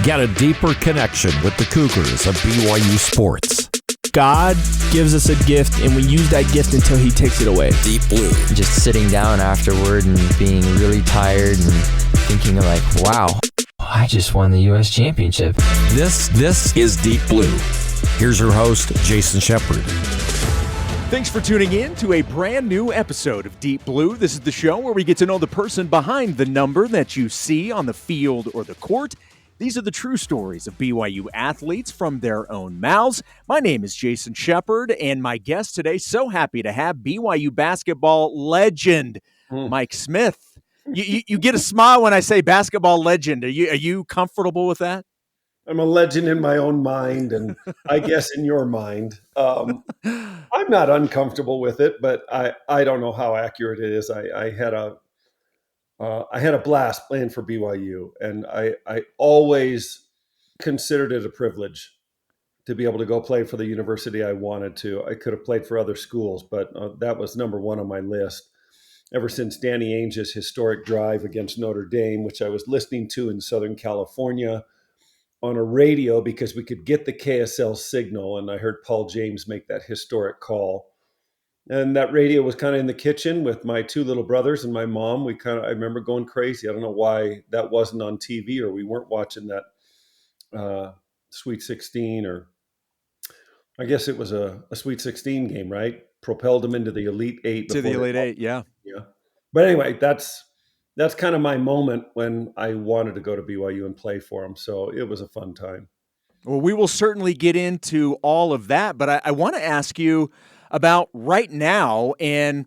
Get a deeper connection with the Cougars of BYU sports. God gives us a gift, and we use that gift until he takes it away. Deep Blue. Just sitting down afterward and being really tired and thinking like, wow, I just won the U.S. championship. This is Deep Blue. Here's your host, Jason Shepard. Thanks for tuning in to a brand new episode of Deep Blue. This is the show where we get to know the person behind the number that you see on the field or the court. These are the true stories of BYU athletes from their own mouths. My name is Jason Shepard, and my guest today, so happy to have BYU basketball legend, Mike Smith. You get a smile when I say basketball legend. Are you comfortable with that? I'm a legend in my own mind, and I guess in your mind. I'm not uncomfortable with it, but I don't know how accurate it is. I had a blast playing for BYU, and I always considered it a privilege to be able to go play for the university I wanted to. I could have played for other schools, but that was number one on my list. Ever since Danny Ainge's historic drive against Notre Dame, which I was listening to in Southern California on a radio because we could get the KSL signal, and I heard Paul James make that historic call. And that radio was kind of in the kitchen with my two little brothers and my mom. I remember going crazy. I don't know why that wasn't on TV, or we weren't watching that Sweet 16, or I guess it was a Sweet 16 game, right? Propelled them into the Elite Eight. To the Elite Eight, yeah. But anyway, that's kind of my moment when I wanted to go to BYU and play for them. So it was a fun time. Well, we will certainly get into all of that, but I want to ask you about right now. And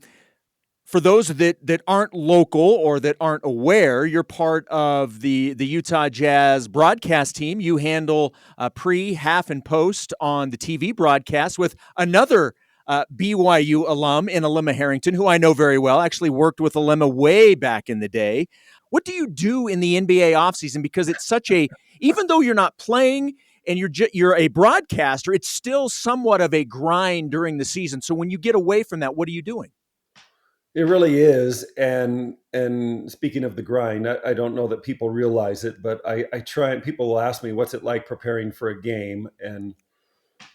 for those that aren't local or that aren't aware, you're part of the Utah Jazz broadcast team. You handle pre, half, and post on the TV broadcast with another BYU alum in Alema Harrington, who I know very well. Actually worked with Alema way back in the day. What do you do in the NBA offseason? Because it's such even though you're not playing and you're a broadcaster, it's still somewhat of a grind during the season. So when you get away from that, what are you doing? It really is. And speaking of the grind, I don't know that people realize it, but I try, and people will ask me, what's it like preparing for a game? And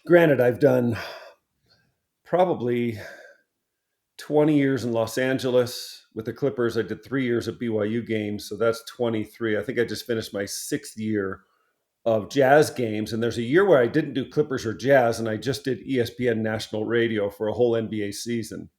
granted, I've done probably 20 years in Los Angeles with the Clippers. I did 3 years at BYU games, so that's 23. I think I just finished my 6th year of Jazz games, and there's a year where I didn't do Clippers or Jazz, and I just did ESPN national radio for a whole NBA season.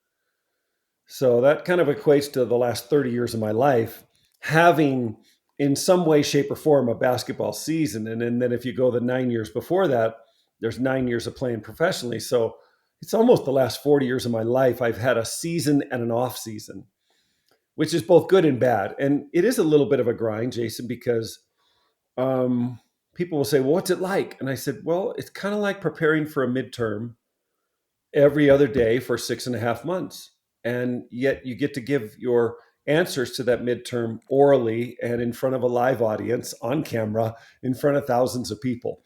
So that kind of equates to the last 30 years of my life, having in some way, shape, or form a basketball season. And then if you go the 9 years before that, there's 9 years of playing professionally. So it's almost the last 40 years of my life I've had a season and an off season, which is both good and bad. And it is a little bit of a grind, Jason, because people will say, well, what's it like? And I said, well, it's kind of like preparing for a midterm every other day for 6.5 months. And yet you get to give your answers to that midterm orally and in front of a live audience on camera in front of thousands of people.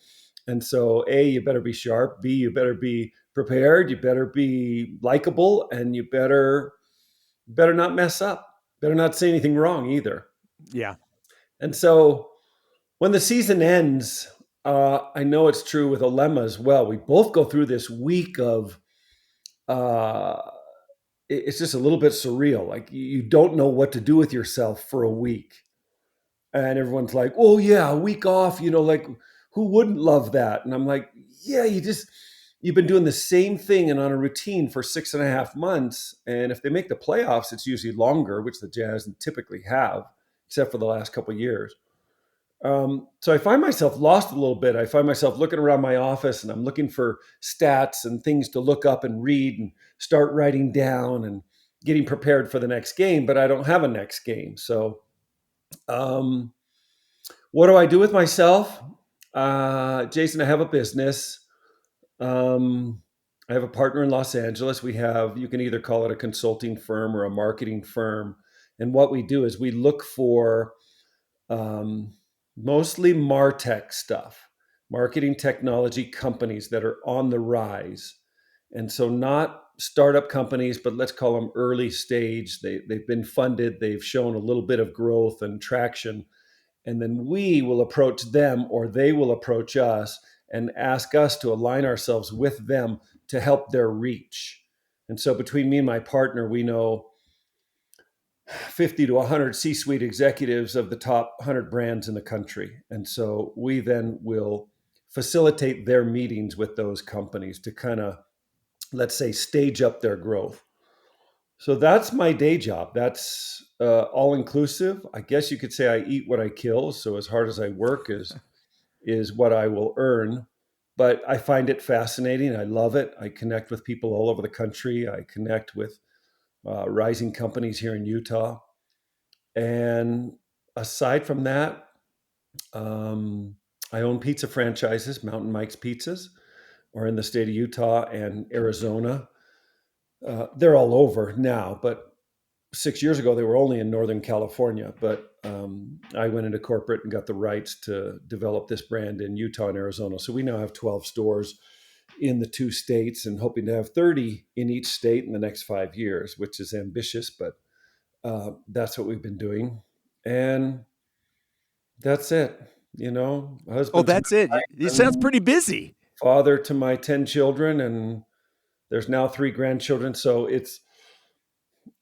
And so A, you better be sharp. B, you better be prepared. You better be likable, and you better not mess up. Better not say anything wrong either. Yeah. And so when the season ends, I know it's true with Alema as well. We both go through this week of, it's just a little bit surreal. Like you don't know what to do with yourself for a week. And everyone's like, oh yeah, a week off, like who wouldn't love that? And I'm like, yeah, you've been doing the same thing and on a routine for 6.5 months. And if they make the playoffs, it's usually longer, which the Jazz typically have, except for the last couple of years. So I find myself lost a little bit. I find myself looking around my office, and I'm looking for stats and things to look up and read and start writing down and getting prepared for the next game, but I don't have a next game. So what do I do with myself? Jason, I have a business. I have a partner in Los Angeles. You can either call it a consulting firm or a marketing firm. And what we do is we look for mostly MarTech stuff, marketing technology companies that are on the rise. And so not startup companies, but let's call them early stage. They've been funded. They've shown a little bit of growth and traction. And then we will approach them, or they will approach us and ask us to align ourselves with them to help their reach. And so between me and my partner, we know 50 to 100 C-suite executives of the top 100 brands in the country. And so we then will facilitate their meetings with those companies to kind of, let's say, stage up their growth. So that's my day job. That's all inclusive. I guess you could say I eat what I kill. So as hard as I work is what I will earn. But I find it fascinating. I love it. I connect with people all over the country. I connect with rising companies here in Utah. And aside from that, I own pizza franchises, Mountain Mike's Pizzas, or in the state of Utah and Arizona. They're all over now, but 6 years ago, they were only in Northern California. But I went into corporate and got the rights to develop this brand in Utah and Arizona. So we now have 12 stores in the 2 states and hoping to have 30 in each state in the next 5 years, which is ambitious, but that's what we've been doing. And that's it. Husband. Oh, that's it. It sounds pretty busy. Father to my 10 children, and there's now 3 grandchildren. So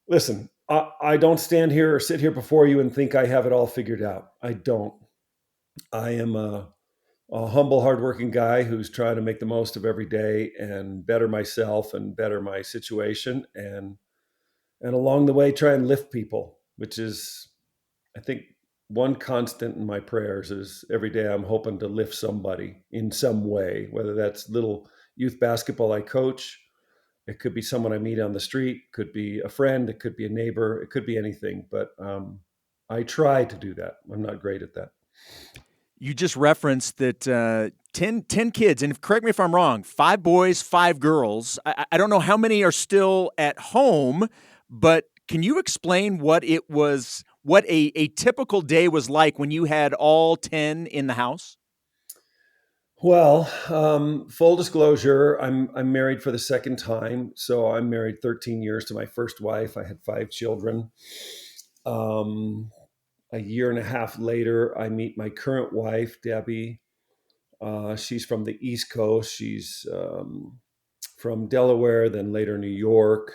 listen, I don't stand here or sit here before you and think I have it all figured out. I don't. I am a humble, hardworking guy who's trying to make the most of every day and better myself and better my situation. And along the way, try and lift people, which is, I think, one constant in my prayers is every day I'm hoping to lift somebody in some way, whether that's little youth basketball I coach. It could be someone I meet on the street, could be a friend, it could be a neighbor, it could be anything. But I try to do that. I'm not great at that. You just referenced that 10 kids, and correct me if I'm wrong, 5 boys, 5 girls. I don't know how many are still at home, but can you explain what a typical day was like when you had all 10 in the house? Well, full disclosure, I'm married for the second time. So I'm married 13 years to my first wife. I had 5 children. A year and a half later, I meet my current wife, Debbie. She's from the East Coast. She's from Delaware, then later New York.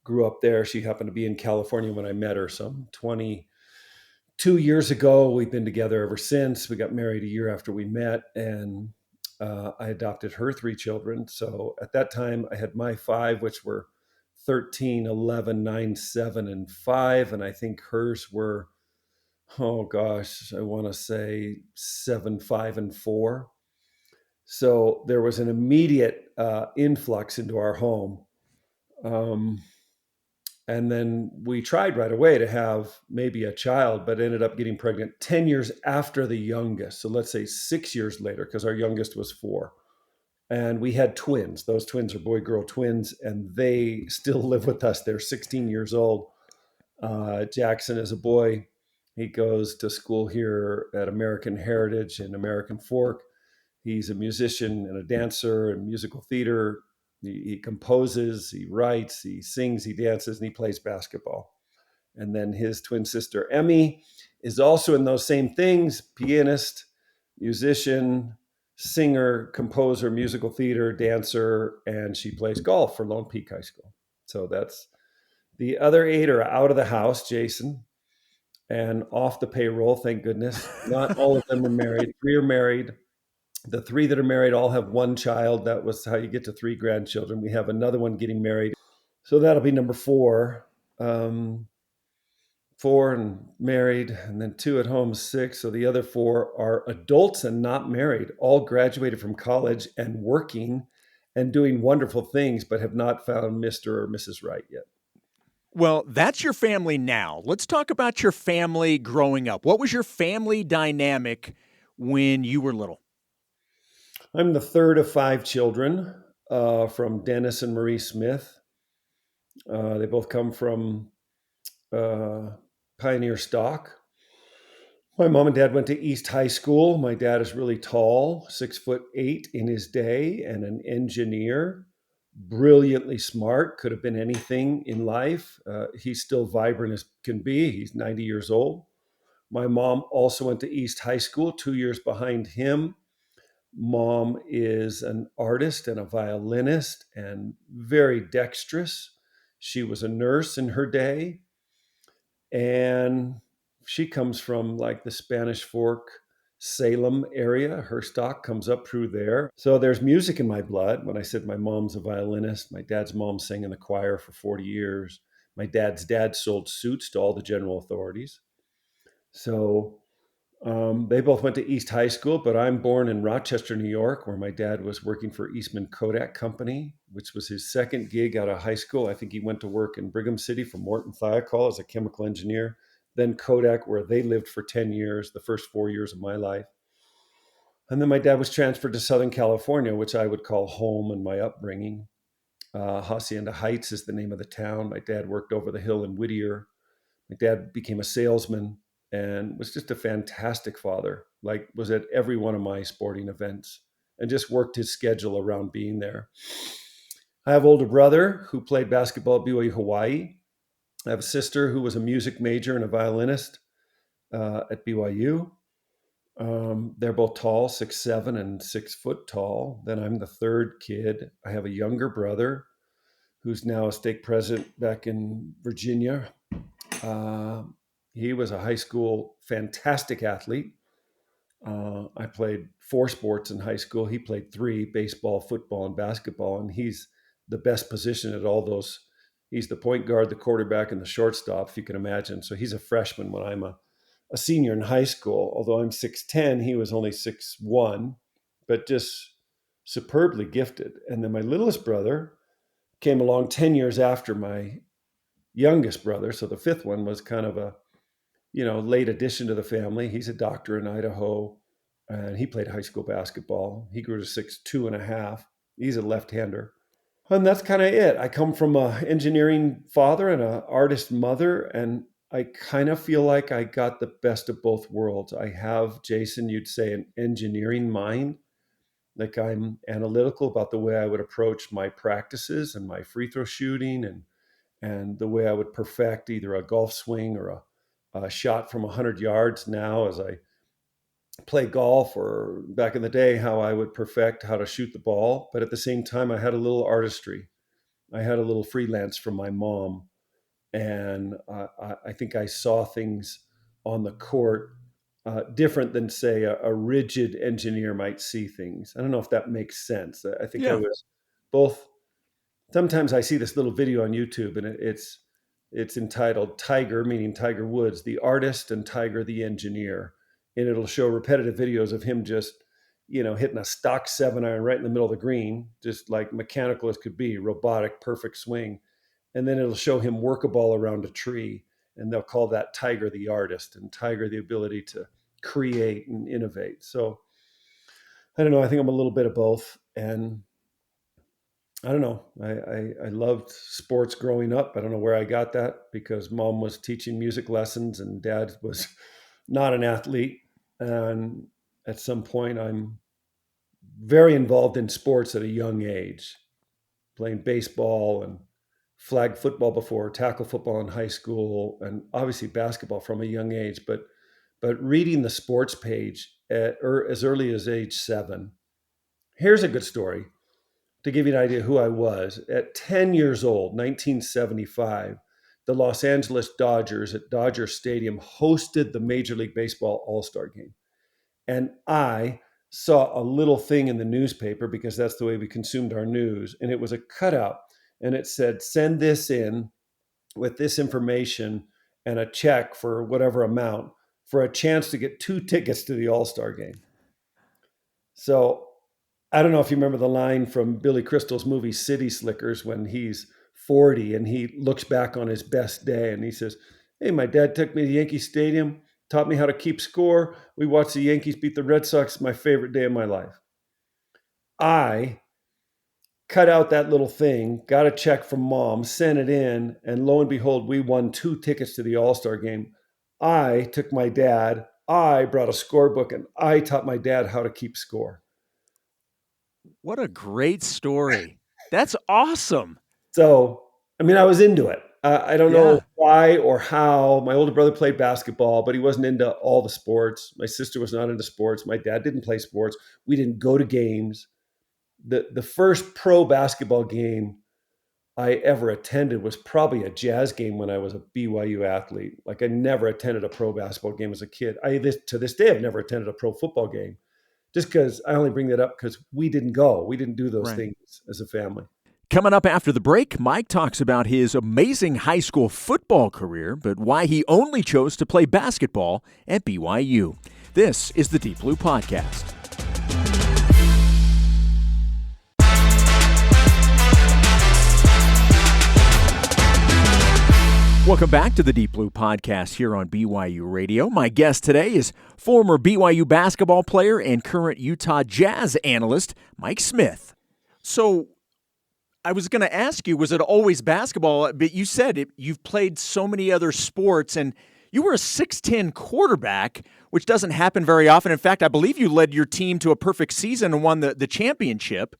Grew up there. She happened to be in California when I met her some 22 years ago. We've been together ever since. We got married a year after we met, and I adopted her 3 children. So at that time, I had my 5, which were 13, 11, 9, 7, and 5. And I think hers were, oh gosh, I want to say 7, 5, and 4. So there was an immediate influx into our home. And then we tried right away to have maybe a child, but ended up getting pregnant 10 years after the youngest. So let's say 6 years later, because our youngest was 4. And we had twins. Those twins are boy-girl twins, and they still live with us. They're 16 years old. Jackson is a boy. He goes to school here at American Heritage in American Fork. He's a musician and a dancer in musical theater. He composes, he writes, he sings, he dances, and he plays basketball. And then his twin sister, Emmy, is also in those same things: pianist, musician, singer, composer, musical theater, dancer, and she plays golf for Lone Peak High School. So that's the other 8 are out of the house, Jason, and off the payroll, thank goodness. Not all of them are married. 3 are married. The 3 that are married all have 1 child. That was how you get to 3 grandchildren. We have another one getting married. So that'll be number 4. 4 and married, and then 2 at home, 6. So the other 4 are adults and not married, all graduated from college and working and doing wonderful things, but have not found Mr. or Mrs. Right yet. Well, that's your family now. Let's talk about your family growing up. What was your family dynamic when you were little? I'm the third of 5 children from Dennis and Marie Smith. They both come from Pioneer stock. My mom and dad went to East High School. My dad is really tall, 6'8" in his day, and an engineer, brilliantly smart, could have been anything in life. He's still vibrant as can be. He's 90 years old. My mom also went to East High School, 2 years behind him. Mom is an artist and a violinist and very dexterous. She was a nurse in her day, and she comes from like the Spanish Fork, Salem area. Her stock comes up through there. So there's music in my blood. When I said my mom's a violinist, my dad's mom sang in the choir for 40 years. My dad's dad sold suits to all the general authorities. So they both went to East High School, but I'm born in Rochester, New York, where my dad was working for Eastman Kodak Company, which was his second gig out of high school. I think he went to work in Brigham City for Morton Thiokol as a chemical engineer, then Kodak, where they lived for 10 years, the first 4 years of my life. And then my dad was transferred to Southern California, which I would call home in my upbringing. Hacienda Heights is the name of the town. My dad worked over the hill in Whittier. My dad became a salesman and was just a fantastic father, like was at every one of my sporting events and just worked his schedule around being there. I have an older brother who played basketball at BYU Hawaii. I have a sister who was a music major and a violinist at BYU. They're both tall, 6'7" and 6 foot tall. Then I'm the third kid. I have a younger brother who's now a stake president back in Virginia. He was a high school fantastic athlete. I played 4 sports in high school. He played 3, baseball, football, and basketball. And he's the best position at all those. He's the point guard, the quarterback, and the shortstop, if you can imagine. So he's a freshman when I'm a senior in high school. Although I'm 6'10", he was only 6'1", but just superbly gifted. And then my littlest brother came along 10 years after my youngest brother. So the 5th one was kind of a, late addition to the family. He's a doctor in Idaho, and he played high school basketball. He grew to 6'2.5". He's a left-hander. And that's kind of it. I come from an engineering father and an artist mother, and I kind of feel like I got the best of both worlds. I have, Jason, you'd say, an engineering mind. Like I'm analytical about the way I would approach my practices and my free throw shooting and the way I would perfect either a golf swing or a shot from 100 yards now as I play golf, or back in the day, how I would perfect how to shoot the ball. But at the same time, I had a little artistry. I had a little freelance from my mom. And I think I saw things on the court different than, say, a rigid engineer might see things. I don't know if that makes sense. I think I was both. Sometimes I see this little video on YouTube, and it's entitled Tiger, meaning Tiger Woods, the artist, and Tiger, the engineer. And it'll show repetitive videos of him just, hitting a stock 7-iron right in the middle of the green, just like mechanical as could be, robotic, perfect swing. And then it'll show him work a ball around a tree. And they'll call that Tiger, the artist, and Tiger, the ability to create and innovate. So I don't know. I think I'm a little bit of both. And I don't know. I loved sports growing up. I don't know where I got that, because mom was teaching music lessons and dad was not an athlete. And at some point, I'm very involved in sports at a young age, playing baseball and flag football before, tackle football in high school, and obviously basketball from a young age. But reading the sports page as early as age 7. Here's a good story to give you an idea who I was. At 10 years old, 1975, the Los Angeles Dodgers at Dodger Stadium hosted the Major League Baseball All-Star Game. And I saw a little thing in the newspaper, because that's the way we consumed our news. And it was a cutout, and it said, send this in with this information and a check for whatever amount for a chance to get 2 tickets to the All-Star Game. So I don't know if you remember the line from Billy Crystal's movie City Slickers, when he's 40 and he looks back on his best day and he says, hey, my dad took me to Yankee Stadium, taught me how to keep score. We watched the Yankees beat the Red Sox. My favorite day of my life. I cut out that little thing, got a check from mom, sent it in, and lo and behold, we won 2 tickets to the All-Star Game. I took my dad, I brought a scorebook, and I taught my dad how to keep score. What a great story. That's awesome. So, I mean, I was into it. I don't know why or how. My older brother played basketball, but he wasn't into all the sports. My sister was not into sports. My dad didn't play sports. We didn't go to games. The first pro basketball game I ever attended was probably a Jazz game when I was a BYU athlete. Like, I never attended a pro basketball game as a kid. To this day, I've never attended a pro football game, just because I only bring that up because we didn't go. We didn't do those things as a family. Coming up after the break, Mike talks about his amazing high school football career, but why he only chose to play basketball at BYU. This is the Deep Blue Podcast. Welcome back to the Deep Blue Podcast here on BYU Radio. My guest today is former BYU basketball player and current Utah Jazz analyst, Mike Smith. So, I was going to ask you, was it always basketball? But you said you've played so many other sports, and you were a 6'10" quarterback, which doesn't happen very often. In fact, I believe you led your team to a perfect season and won the championship.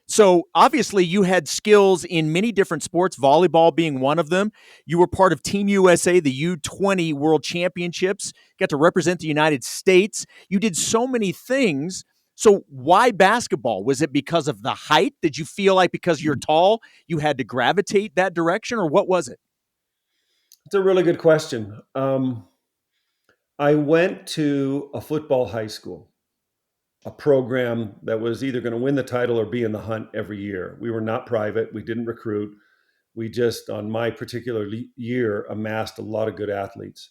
So obviously you had skills in many different sports, volleyball being one of them. You were part of Team USA, the U20 World Championships, got to represent the United States. You did so many things. So why basketball? Was it because of the height? Did you feel like because you're tall, you had to gravitate that direction, or what was it? It's a really good question. I went to a football high school, a program that was either going to win the title or be in the hunt every year. We were not private. We didn't recruit. We just, on my particular year, amassed a lot of good athletes.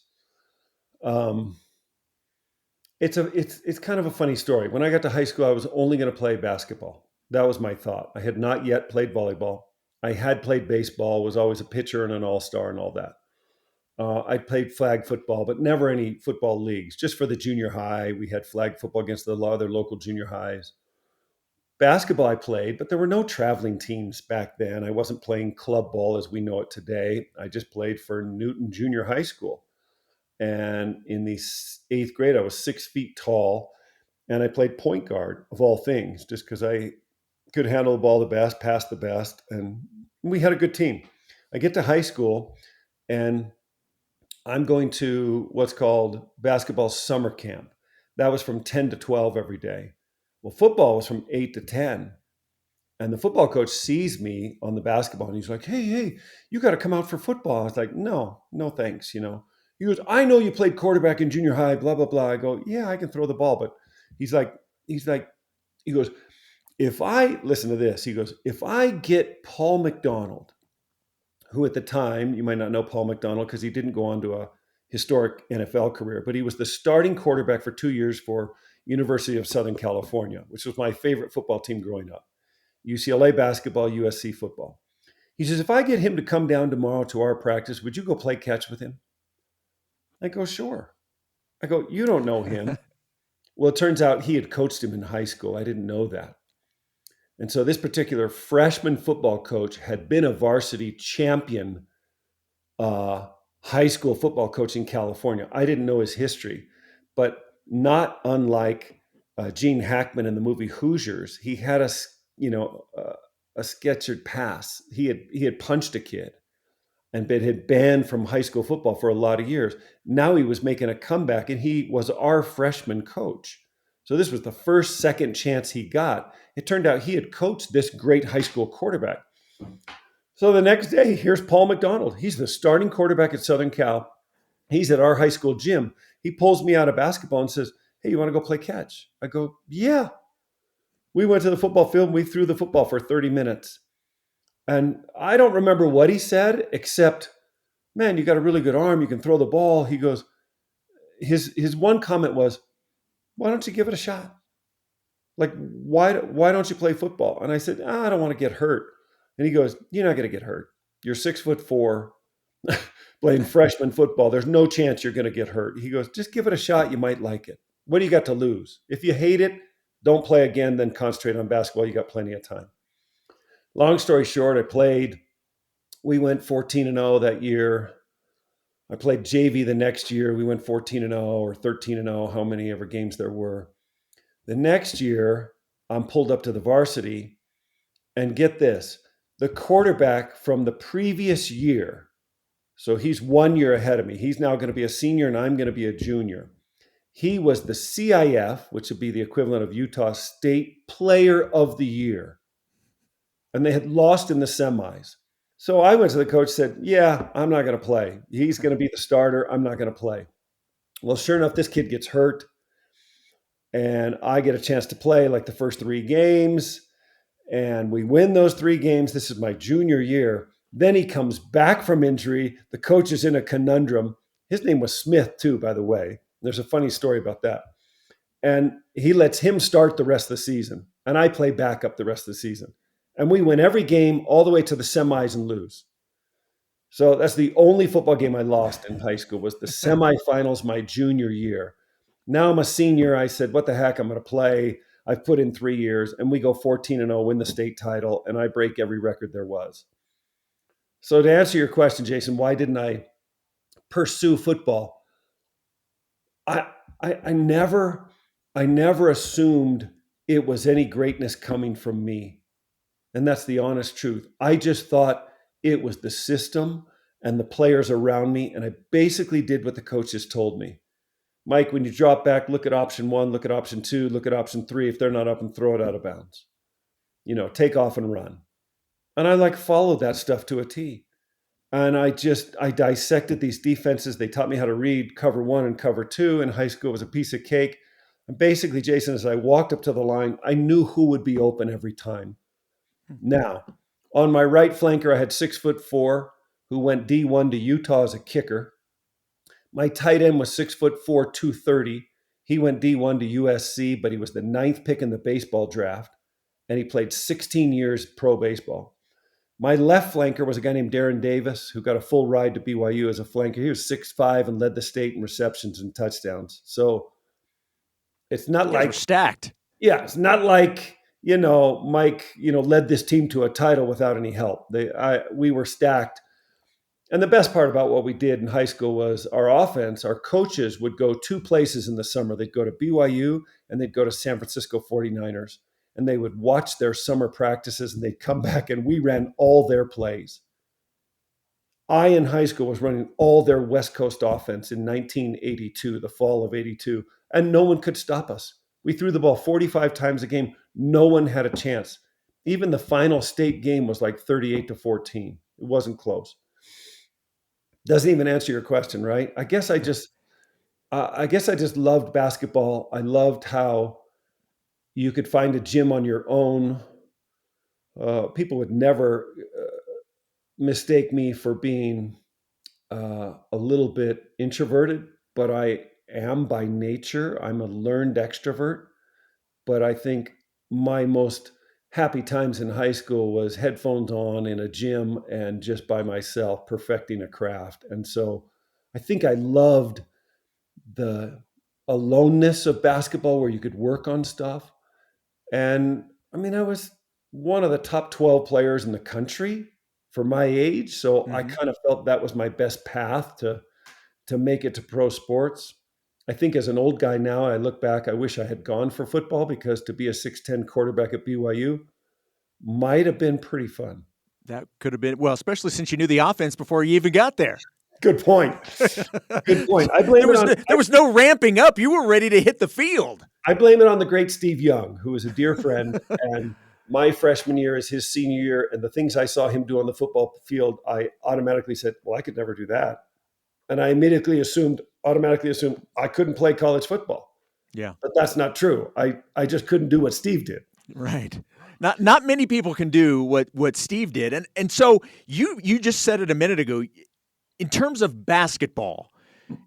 It's kind of a funny story. When I got to high school, I was only going to play basketball. That was my thought. I had not yet played volleyball. I had played baseball, was always a pitcher and an all-star and all that. I played flag football, but never any football leagues. Just for the junior high, we had flag football against a lot of other local junior highs. Basketball I played, but there were no traveling teams back then. I wasn't playing club ball as we know it today. I just played for Newton Junior High School. And in the 8th grade, I was 6 feet tall, and I played point guard, of all things, just because I could handle the ball the best, pass the best, and we had a good team. I get to high school, and I'm going to what's called basketball summer camp. That was from 10 to 12 every day. Well, football was from 8 to 10. And the football coach sees me on the basketball, and he's like, hey, you got to come out for football. I was like, no thanks, He goes, I know you played quarterback in junior high, blah, blah, blah. I go, yeah, I can throw the ball. But he goes, listen to this. He goes, if I get Paul McDonald, who at the time, you might not know Paul McDonald because he didn't go on to a historic NFL career, but he was the starting quarterback for 2 years for University of Southern California, which was my favorite football team growing up. UCLA basketball, USC football. He says, if I get him to come down tomorrow to our practice, would you go play catch with him? I go, sure. I go, you don't know him. Well, it turns out he had coached him in high school. I didn't know that. And so this particular freshman football coach had been a varsity champion high school football coach in California. I didn't know his history, but not unlike Gene Hackman in the movie Hoosiers, he had a sketched pass. He had punched a kid and been had banned from high school football for a lot of years. Now he was making a comeback, and he was our freshman coach. So this was the second chance he got. It turned out he had coached this great high school quarterback. So the next day, here's Paul McDonald. He's the starting quarterback at Southern Cal. He's at our high school gym. He pulls me out of basketball and says, hey, you want to go play catch? I go, yeah. We went to the football field and we threw the football for 30 minutes. And I don't remember what he said, except, man, you got a really good arm. You can throw the ball. He goes, his one comment was, why don't you give it a shot? Like, why don't you play football? And I said, I don't want to get hurt. And he goes, you're not going to get hurt. You're 6'4", playing freshman football. There's no chance you're going to get hurt. He goes, just give it a shot. You might like it. What do you got to lose? If you hate it, don't play again, then concentrate on basketball. You got plenty of time. Long story short, I played. We went 14-0 that year. I played JV the next year. We went 14-0 or 13-0, how many ever games there were. The next year, I'm pulled up to the varsity. And get this, the quarterback from the previous year So he's 1 year ahead of me. He's now going to be a senior and I'm going to be a junior. He was the CIF, which would be the equivalent of Utah State Player of the Year. And they had lost in the semis. So I went to the coach, said, yeah, I'm not going to play. He's going to be the starter. I'm not going to play. Well, sure enough, this kid gets hurt. And I get a chance to play like the first 3 games. And we win those 3 games. This is my junior year. Then he comes back from injury. The coach is in a conundrum. His name was Smith, too, by the way. There's a funny story about that. And he lets him start the rest of the season. And I play backup the rest of the season. And we win every game all the way to the semis and lose. So that's the only football game I lost in high school was the semifinals my junior year. Now I'm a senior. I said, what the heck, I'm going to play. I've put in 3 years. And we go 14-0, win the state title, and I break every record there was. So to answer your question, Jason, why didn't I pursue football? I never assumed it was any greatness coming from me. And that's the honest truth. I just thought it was the system and the players around me. And I basically did what the coaches told me. Mike, when you drop back, look at option 1, look at option 2, look at option 3. If they're not up, and throw it out of bounds. Take off and run. And I followed that stuff to a T. And I dissected these defenses. They taught me how to read cover 1 and cover 2. In high school, it was a piece of cake. And basically, Jason, as I walked up to the line, I knew who would be open every time. Now, on my right flanker, I had 6'4", who went D1 to Utah as a kicker. My tight end was 6'4", 230. He went D1 to USC, but he was the 9th pick in the baseball draft. And he played 16 years pro baseball. My left flanker was a guy named Darren Davis, who got a full ride to BYU as a flanker. He was 6'5" and led the state in receptions and touchdowns. So it's not like stacked. Yeah, it's not like, Mike, led this team to a title without any help. We were stacked. And the best part about what we did in high school was our offense, our coaches would go 2 places in the summer. They'd go to BYU and they'd go to San Francisco 49ers. And they would watch their summer practices and they'd come back and we ran all their plays. I, in high school, was running all their West Coast offense in 1982, the fall of 82, and no one could stop us. We threw the ball 45 times a game. No one had a chance. Even the final state game was like 38-14. It wasn't close. Doesn't even answer your question, right? I guess I just loved basketball. I loved how you could find a gym on your own. People would never mistake me for being a little bit introverted, but I am by nature. I'm a learned extrovert. But I think my most happy times in high school was headphones on in a gym and just by myself perfecting a craft. And so I think I loved the aloneness of basketball where you could work on stuff. And I was one of the top 12 players in the country for my age. So I kind of felt that was my best path to make it to pro sports. I think as an old guy now, I look back, I wish I had gone for football because to be a 6'10" quarterback at BYU might have been pretty fun. That could have been, well, especially since you knew the offense before you even got there. Good point. Good point. There was no ramping up. You were ready to hit the field. I blame it on the great Steve Young, who is a dear friend. And my freshman year is his senior year. And the things I saw him do on the football field, I automatically said, well, I could never do that. And I immediately automatically assumed I couldn't play college football. Yeah. But that's not true. I just couldn't do what Steve did. Right. Not many people can do what Steve did. And so you just said it a minute ago. In terms of basketball,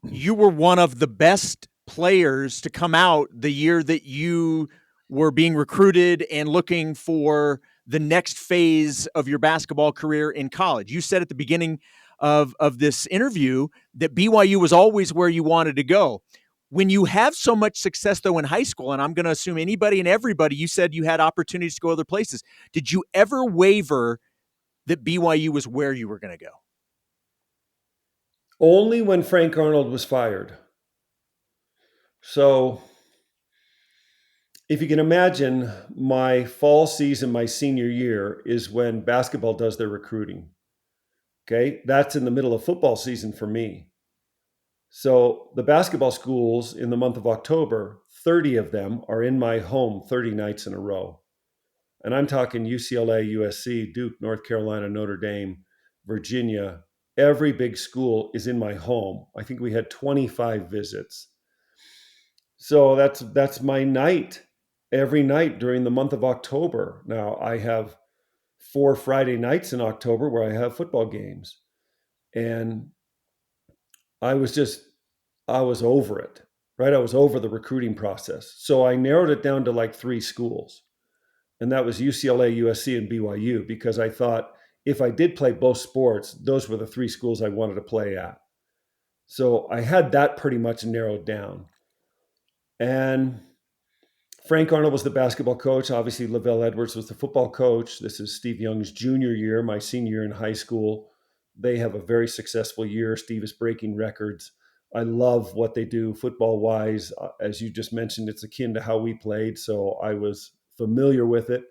you were one of the best players to come out the year that you were being recruited and looking for the next phase of your basketball career in college. You said at the beginning of this interview that BYU was always where you wanted to go. When you have so much success, though, in high school, and I'm going to assume anybody and everybody, you said you had opportunities to go other places. Did you ever waver that BYU was where you were going to go? Only when Frank Arnold was fired. So if you can imagine, my fall season, my senior year, is when basketball does their recruiting. Okay. That's in the middle of football season for me. So the basketball schools in the month of October, 30 of them are in my home 30 nights in a row. And I'm talking UCLA, USC, Duke, North Carolina, Notre Dame, Virginia. Every big school is in my home. I think we had 25 visits. So that's my night every night during the month of October. Now I have 4 Friday nights in October where I have football games. And I was over it, right? I was over the recruiting process. So I narrowed it down to like 3 schools. And that was UCLA, USC, and BYU, because I thought if I did play both sports, those were the 3 schools I wanted to play at. So I had that pretty much narrowed down. And Frank Arnold was the basketball coach. Obviously, LaVell Edwards was the football coach. This is Steve Young's junior year, my senior year in high school. They have a very successful year. Steve is breaking records. I love what they do football-wise. As you just mentioned, it's akin to how we played, so I was familiar with it.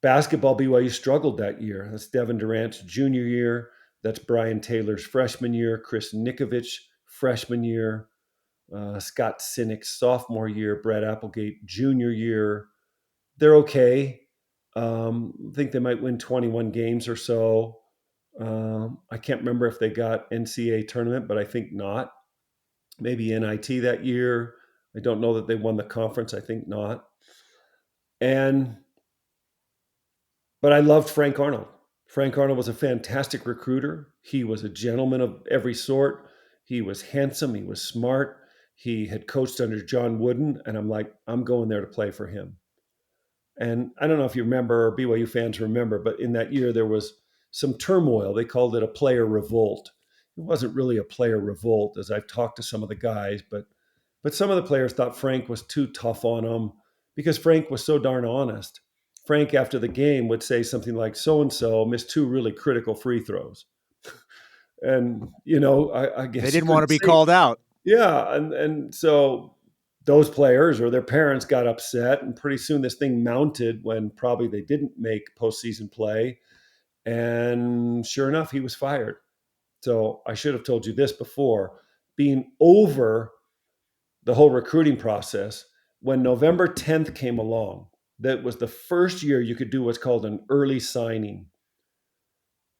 Basketball, BYU struggled that year. That's Devin Durant's junior year. That's Brian Taylor's freshman year. Chris Nikovich, freshman year. Scott Sinnek's sophomore year. Brad Applegate, junior year. They're okay. I think they might win 21 games or so. I can't remember if they got NCAA tournament, but I think not. Maybe NIT that year. I don't know that they won the conference. I think not. But I loved Frank Arnold. Frank Arnold was a fantastic recruiter. He was a gentleman of every sort. He was handsome. He was smart. He had coached under John Wooden, and I'm like, I'm going there to play for him. And I don't know if you remember, or BYU fans remember, but in that year there was some turmoil. They called it a player revolt. It wasn't really a player revolt, as I've talked to some of the guys, but some of the players thought Frank was too tough on them because Frank was so darn honest. Frank, after the game, would say something like, so-and-so missed 2 really critical free throws. And, I guess they didn't want to be called out. Yeah. And so those players or their parents got upset, and pretty soon this thing mounted when probably they didn't make postseason play. And sure enough, he was fired. So I should have told you this before. Being over the whole recruiting process, when November 10th came along, that was the first year you could do what's called an early signing.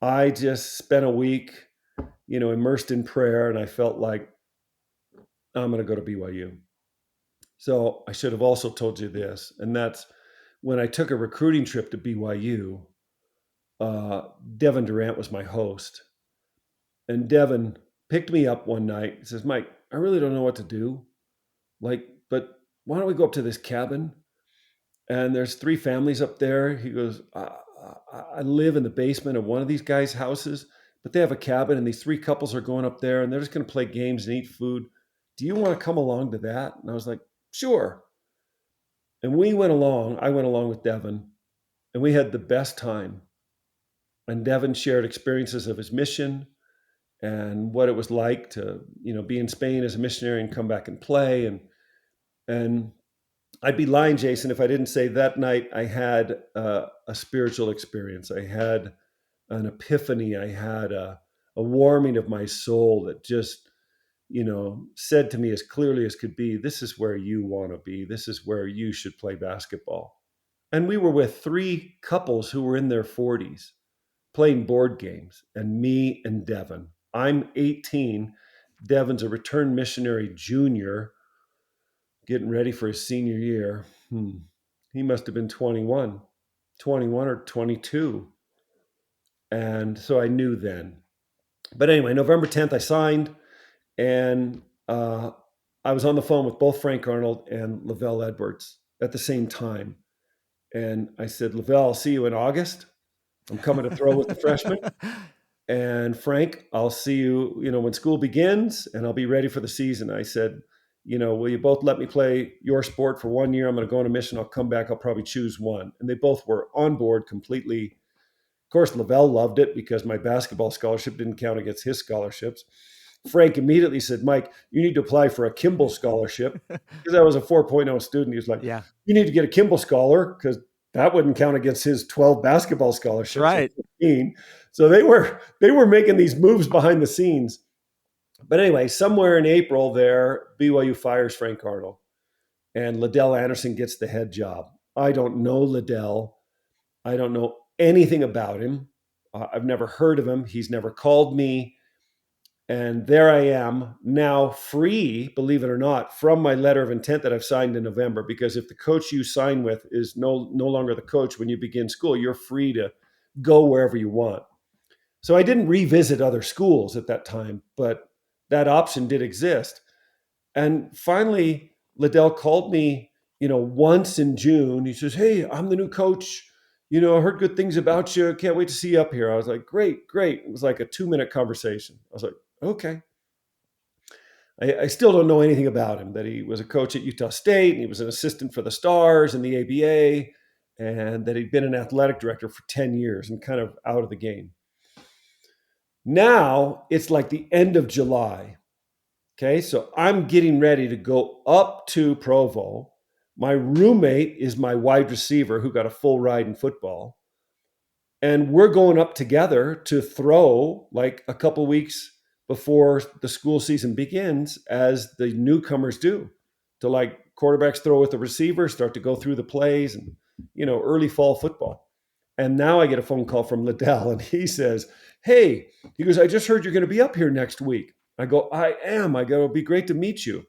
I just spent a week, immersed in prayer, and I felt like I'm going to go to BYU. So I should have also told you this, and that's when I took a recruiting trip to BYU, Devin Durant was my host. And Devin picked me up one night. He says, Mike, I really don't know what to do. But why don't we go up to this cabin? And there's 3 families up there. He goes, I live in the basement of one of these guys' houses, but they have a cabin, and these 3 couples are going up there, and they're just going to play games and eat food. Do you want to come along to that? And I was like, sure. And I went along with Devin, and we had the best time. And Devin shared experiences of his mission and what it was like to, be in Spain as a missionary and come back and play. And I'd be lying, Jason, if I didn't say that night I had a spiritual experience. I had an epiphany. I had a warming of my soul that just, said to me as clearly as could be, this is where you want to be. This is where you should play basketball. And we were with 3 couples who were in their 40s playing board games, and me and Devin. I'm 18. Devin's a returned missionary junior, getting ready for his senior year. He must have been 21 or 22. And so I knew then. But anyway, November 10th, I signed, and I was on the phone with both Frank Arnold and LaVell Edwards at the same time. And I said, LaVell, I'll see you in August. I'm coming to throw with the freshmen. And Frank, I'll see you, when school begins, and I'll be ready for the season. I said, will you both let me play your sport for 1 year? I'm going to go on a mission. I'll come back. I'll probably choose one. And they both were on board completely. Of course, LaVell loved it because my basketball scholarship didn't count against his scholarships. Frank immediately said, Mike, you need to apply for a Kimball scholarship, because I was a 4.0 student. He was like, yeah, you need to get a Kimball scholar because that wouldn't count against his 12 basketball scholarships. Right. 15. So they were making these moves behind the scenes. But anyway, somewhere in April there, BYU fires Frank Arnold and LaVell Anderson gets the head job. I don't know LaVell. I don't know anything about him. I've never heard of him. He's never called me. And there I am now free, believe it or not, from my letter of intent that I've signed in November. Because if the coach you sign with is no longer the coach when you begin school, you're free to go wherever you want. So I didn't revisit other schools at that time, but that option did exist. And finally, LaVell called me, once in June. He says, "Hey, I'm the new coach. I heard good things about you. Can't wait to see you up here." I was like, great. It was like a 2-minute conversation. I was like, okay. I still don't know anything about him, that he was a coach at Utah State and he was an assistant for the Stars and the ABA, and that he'd been an athletic director for 10 years and kind of out of the game. Now it's like the end of July. Okay, so I'm getting ready to go up to Provo. My roommate is my wide receiver who got a full ride in football. And we're going up together to throw like a couple weeks before the school season begins, as the newcomers do, to like quarterbacks throw with the receiver, start to go through the plays and, early fall football. And now I get a phone call from LaVell and he says, "Hey," he goes, "I just heard you're going to be up here next week." I go, "I am." I go, "It'll be great to meet you."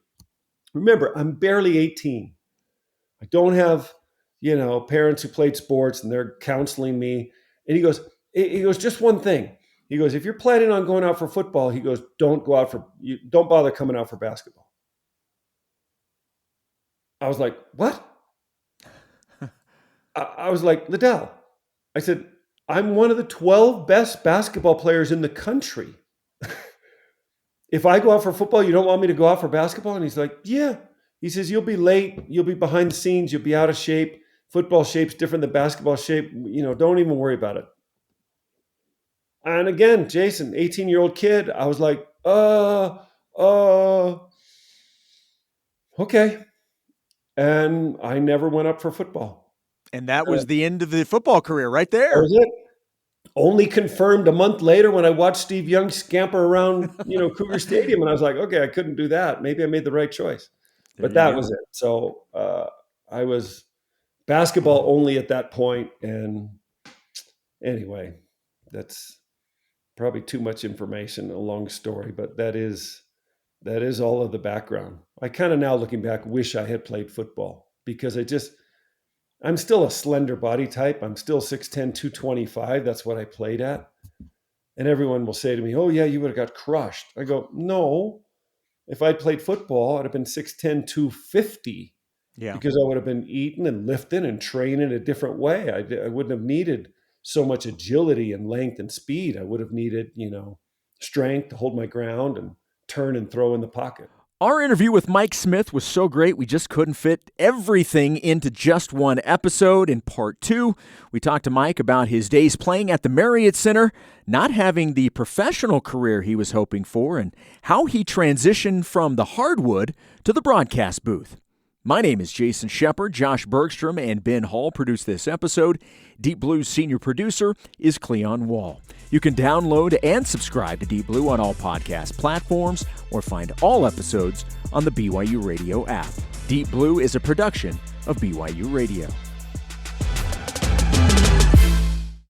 Remember, I'm barely 18. I don't have, parents who played sports and they're counseling me. And he goes, "Just one thing." He goes, "If you're planning on going out for football," he goes, don't bother coming out for basketball." I was like, "What?" I was like, "LaVell," I said, "I'm one of the 12 best basketball players in the country. If I go out for football, you don't want me to go out for basketball?" And he's like, "Yeah." He says, "You'll be late. You'll be behind the scenes. You'll be out of shape. Football shape's different than basketball shape. Don't even worry about it." And again, Jason, 18-year-old kid, I was like, okay. And I never went up for football. And that was the end of the football career right there. That was it. Only confirmed a month later when I watched Steve Young scamper around, Cougar Stadium. And I was like, okay, I couldn't do that. Maybe I made the right choice. But that was it. So I was basketball only at that point. And anyway, that's probably too much information, a long story, but that is all of the background. I kind of now looking back wish I had played football, because I'm still a slender body type. I'm still 6'10", 225. That's what I played at. And everyone will say to me, "Oh yeah, you would have got crushed." I go, "No. If I'd played football, I'd have been 6'10", 250. Yeah. Because I would have been eating and lifting and training a different way. I wouldn't have needed so much agility and length and speed. I would have needed, strength to hold my ground and turn and throw in the pocket." Our interview with Mike Smith was so great, we just couldn't fit everything into just one episode. In part 2, we talked to Mike about his days playing at the Marriott Center, not having the professional career he was hoping for, and how he transitioned from the hardwood to the broadcast booth. My name is Jason Shepard. Josh Bergstrom and Ben Hall produced this episode. Deep Blue's senior producer is Cleon Wall. You can download and subscribe to Deep Blue on all podcast platforms or find all episodes on the BYU Radio app. Deep Blue is a production of BYU Radio.